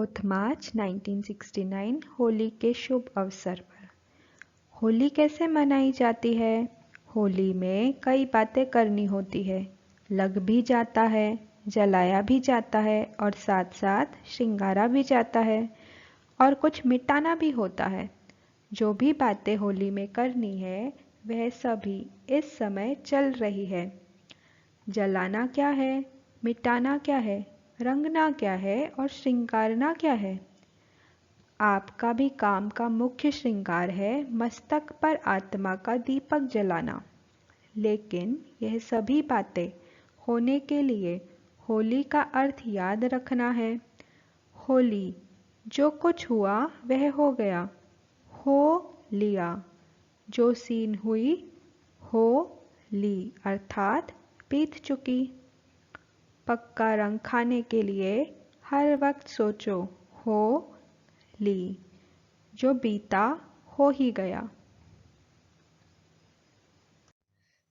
4 मार्च 1969 होली के शुभ अवसर पर। होली कैसे मनाई जाती है? होली में कई बातें करनी होती है, लग भी जाता है, जलाया भी जाता है और साथ साथ श्रृंगारा भी जाता है और कुछ मिटाना भी होता है। जो भी बातें होली में करनी है वह सभी इस समय चल रही है। जलाना क्या है, मिटाना क्या है, रंगना क्या है और श्रृंगारना क्या है? आपका भी काम का मुख्य श्रृंगार है मस्तक पर आत्मा का दीपक जलाना। लेकिन यह सभी बातें होने के लिए होली का अर्थ याद रखना है। होली, जो कुछ हुआ वह हो गया, हो लिया। जो सीन हुई, हो ली अर्थात बीत चुकी। पक्का रंग खाने के लिए हर वक्त सोचो, हो ली। जो बीता हो ही गया।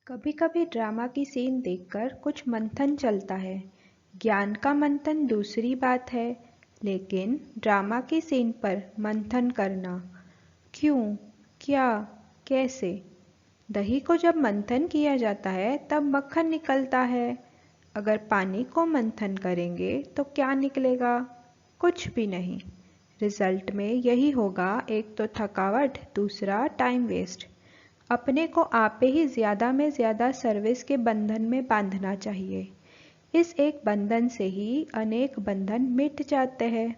कभी कभी ड्रामा की सीन देखकर कुछ मंथन चलता है। ज्ञान का मंथन दूसरी बात है, लेकिन ड्रामा की सीन पर मंथन करना, क्यों, क्या, कैसे? दही को जब मंथन किया जाता है तब मक्खन निकलता है। अगर पानी को मंथन करेंगे तो क्या निकलेगा? कुछ भी नहीं। रिजल्ट में यही होगा, एक तो थकावट, दूसरा टाइम वेस्ट। अपने को आप ही ज़्यादा में ज़्यादा सर्विस के बंधन में बांधना चाहिए। इस एक बंधन से ही अनेक बंधन मिट जाते हैं।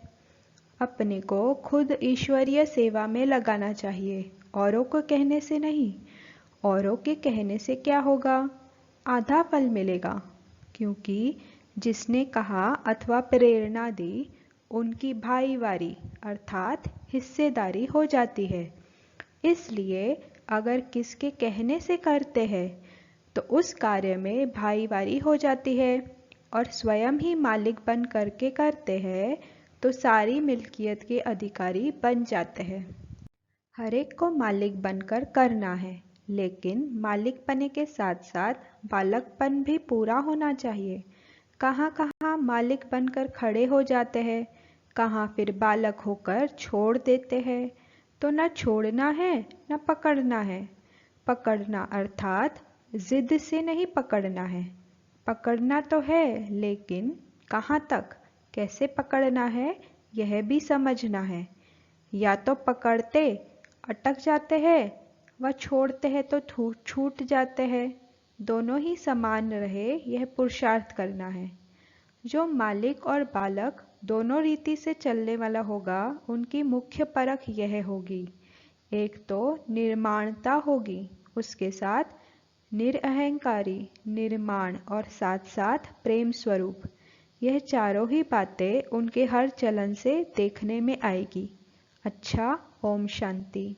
अपने को खुद ईश्वरीय सेवा में लगाना चाहिए, औरों को कहने से नहीं। औरों के कहने से क्या होगा? आधा फल मिलेगा, क्योंकि जिसने कहा अथवा प्रेरणा दी उनकी भाईवारी अर्थात हिस्सेदारी हो जाती है। इसलिए अगर किसके कहने से करते हैं तो उस कार्य में भाईवारी हो जाती है, और स्वयं ही मालिक बन करके करते हैं तो सारी मिल्कियत के अधिकारी बन जाते हैं। हर एक को मालिक बनकर करना है, लेकिन मालिक बने के साथ साथ बालकपन भी पूरा होना चाहिए। कहाँ कहाँ मालिक बनकर खड़े हो जाते हैं, कहाँ फिर बालक होकर छोड़ देते हैं। तो न छोड़ना है न पकड़ना है। पकड़ना अर्थात जिद से नहीं पकड़ना है। पकड़ना तो है, लेकिन कहाँ तक, कैसे पकड़ना है यह भी समझना है। या तो पकड़ते अटक जाते हैं व छोड़ते हैं तो छूट जाते हैं। दोनों ही समान रहे यह पुरुषार्थ करना है। जो मालिक और बालक दोनों रीति से चलने वाला होगा उनकी मुख्य परख यह होगी, एक तो निर्माणता होगी, उसके साथ निरअहंकारी निर्माण और साथ साथ प्रेम स्वरूप। यह चारों ही बातें उनके हर चलन से देखने में आएगी। अच्छा, ओम शांति।